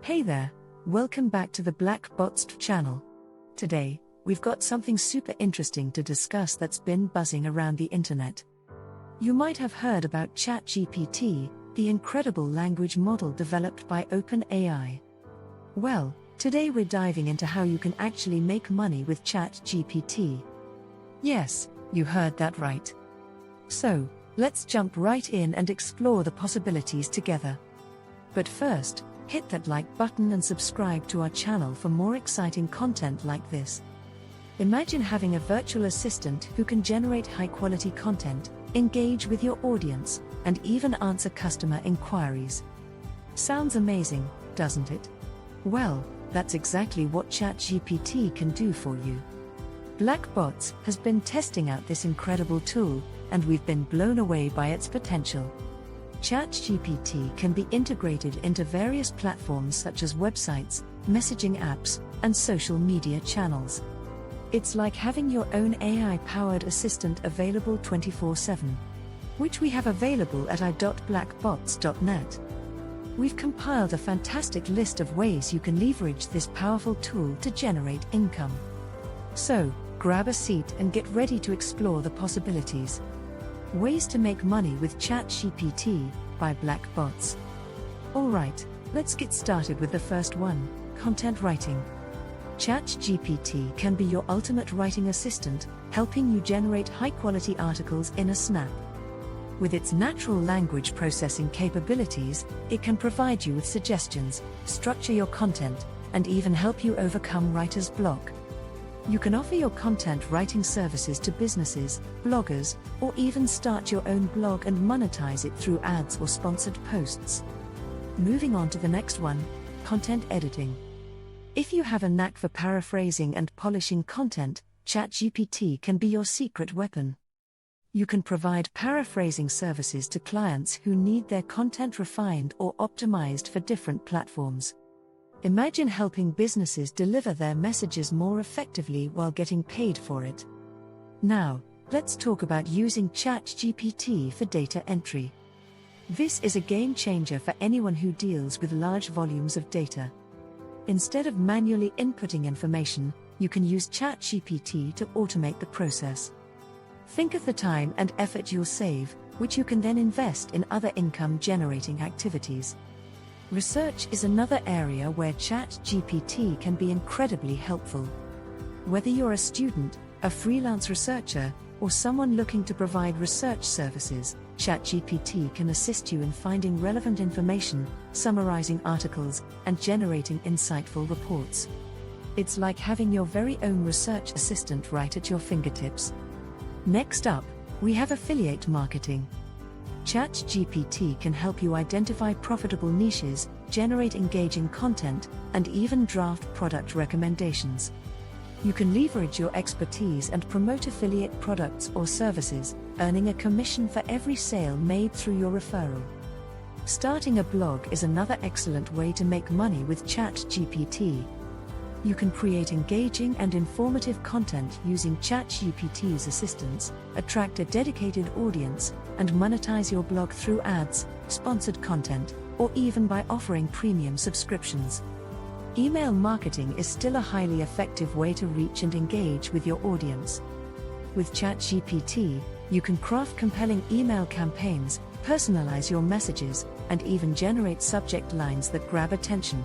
Hey there, welcome back to the BlackBots channel. Today, we've got something super interesting to discuss that's been buzzing around the internet. You might have heard about ChatGPT, the incredible language model developed by OpenAI. Well, today we're diving into how you can actually make money with ChatGPT. Yes, you heard that right. So, let's jump right in and explore the possibilities together. But first, hit that like button and subscribe to our channel for more exciting content like this. Imagine having a virtual assistant who can generate high-quality content, engage with your audience, and even answer customer inquiries. Sounds amazing, doesn't it? Well, that's exactly what ChatGPT can do for you. BlackBots has been testing out this incredible tool, and we've been blown away by its potential. ChatGPT can be integrated into various platforms such as websites, messaging apps, and social media channels. It's like having your own AI-powered assistant available 24/7, which we have available at i.blackbots.net. We've compiled a fantastic list of ways you can leverage this powerful tool to generate income. So, grab a seat and get ready to explore the possibilities. Ways to make money with ChatGPT by BlackBots. Alright, let's get started with the first one, content writing. ChatGPT can be your ultimate writing assistant, helping you generate high-quality articles in a snap. With its natural language processing capabilities, it can provide you with suggestions, structure your content, and even help you overcome writer's block. You can offer your content writing services to businesses, bloggers, or even start your own blog and monetize it through ads or sponsored posts. Moving on to the next one, content editing. If you have a knack for paraphrasing and polishing content, ChatGPT can be your secret weapon. You can provide paraphrasing services to clients who need their content refined or optimized for different platforms. Imagine helping businesses deliver their messages more effectively while getting paid for it. Now, let's talk about using ChatGPT for data entry. This is a game changer for anyone who deals with large volumes of data. Instead of manually inputting information, you can use ChatGPT to automate the process. Think of the time and effort you'll save, which you can then invest in other income-generating activities. Research is another area where ChatGPT can be incredibly helpful. Whether you're a student, a freelance researcher, or someone looking to provide research services, ChatGPT can assist you in finding relevant information, summarizing articles, and generating insightful reports. It's like having your very own research assistant right at your fingertips. Next up, we have affiliate marketing. ChatGPT can help you identify profitable niches, generate engaging content, and even draft product recommendations. You can leverage your expertise and promote affiliate products or services, earning a commission for every sale made through your referral. Starting a blog is another excellent way to make money with ChatGPT. You can create engaging and informative content using ChatGPT's assistance, attract a dedicated audience, and monetize your blog through ads, sponsored content, or even by offering premium subscriptions. Email marketing is still a highly effective way to reach and engage with your audience. With ChatGPT, you can craft compelling email campaigns, personalize your messages, and even generate subject lines that grab attention.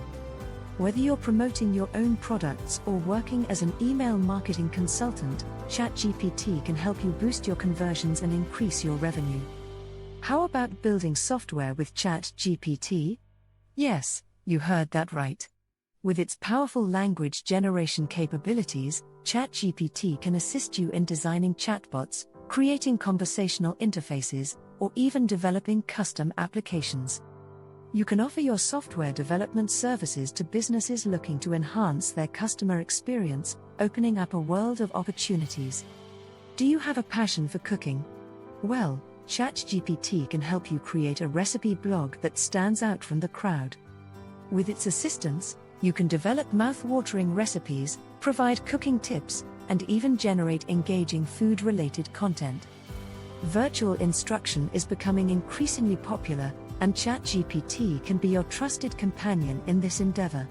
Whether you're promoting your own products or working as an email marketing consultant, ChatGPT can help you boost your conversions and increase your revenue. How about building software with ChatGPT? Yes, you heard that right. With its powerful language generation capabilities, ChatGPT can assist you in designing chatbots, creating conversational interfaces, or even developing custom applications. You can offer your software development services to businesses looking to enhance their customer experience, opening up a world of opportunities. Do you have a passion for cooking? Well, ChatGPT can help you create a recipe blog that stands out from the crowd. With its assistance, you can develop mouth-watering recipes, provide cooking tips, and even generate engaging food-related content. Virtual instruction is becoming increasingly popular, and ChatGPT can be your trusted companion in this endeavor.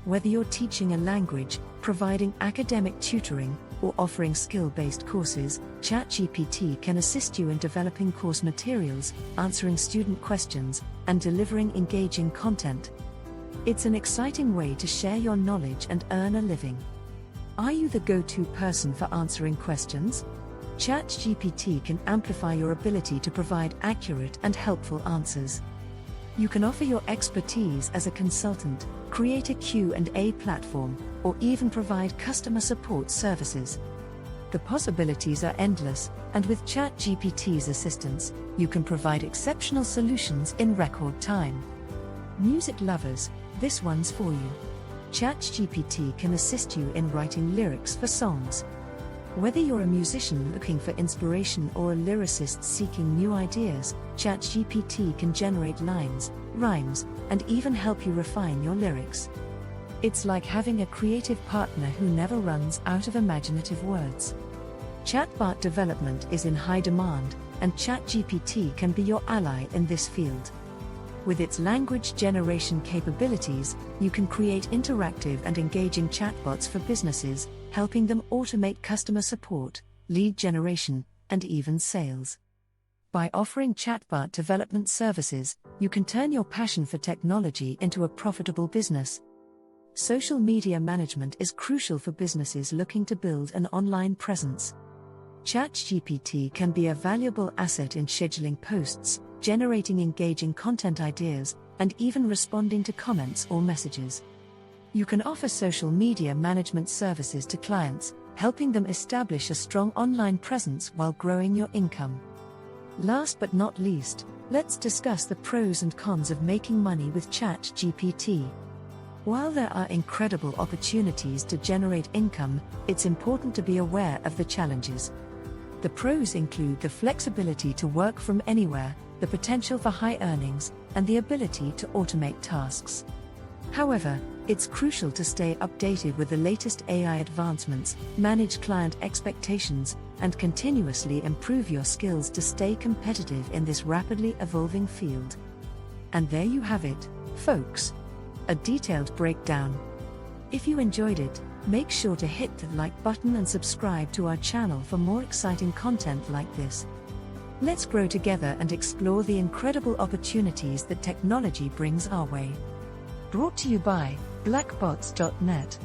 Whether you're teaching a language, providing academic tutoring, or offering skill-based courses, ChatGPT can assist you in developing course materials, answering student questions, and delivering engaging content. It's an exciting way to share your knowledge and earn a living. Are you the go-to person for answering questions? ChatGPT can amplify your ability to provide accurate and helpful answers. You can offer your expertise as a consultant, create a Q&A platform, or even provide customer support services. The possibilities are endless, and with ChatGPT's assistance, you can provide exceptional solutions in record time. Music lovers, this one's for you. ChatGPT can assist you in writing lyrics for songs. Whether you're a musician looking for inspiration or a lyricist seeking new ideas, ChatGPT can generate lines, rhymes, and even help you refine your lyrics. It's like having a creative partner who never runs out of imaginative words. Chatbot development is in high demand, and ChatGPT can be your ally in this field. With its language generation capabilities, you can create interactive and engaging chatbots for businesses, helping them automate customer support, lead generation, and even sales. By offering chatbot development services, you can turn your passion for technology into a profitable business. Social media management is crucial for businesses looking to build an online presence. ChatGPT can be a valuable asset in scheduling posts, generating engaging content ideas, and even responding to comments or messages. You can offer social media management services to clients, helping them establish a strong online presence while growing your income. Last but not least, let's discuss the pros and cons of making money with ChatGPT. While there are incredible opportunities to generate income, it's important to be aware of the challenges. The pros include the flexibility to work from anywhere, the potential for high earnings, and the ability to automate tasks. However, it's crucial to stay updated with the latest AI advancements, manage client expectations, and continuously improve your skills to stay competitive in this rapidly evolving field. And there you have it, folks. A detailed breakdown. If you enjoyed it, make sure to hit the like button and subscribe to our channel for more exciting content like this. Let's grow together and explore the incredible opportunities that technology brings our way. Brought to you by BlackBots.net.